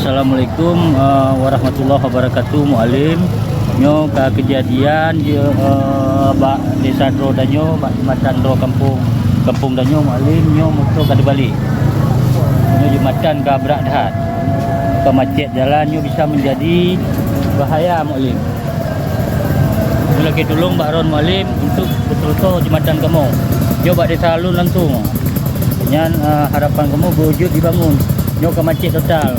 Assalamualaikum warahmatullahi wabarakatuh. Mualim nyo ka kejadian bak desa Dro danyo bak Jumatan Dro kampung danyo mualim nyo motor ka balik. Nyo Jumatan ka berak dahat. Ke macet jalan nyo bisa menjadi bahaya mualim. Bila kita tolong Mbak Ron mualim untuk betul-betul Jumatan kamu. Nyo bak desa Alun langsung. Dengan harapan kamu berwujud dibangun. Nyo ke macet total.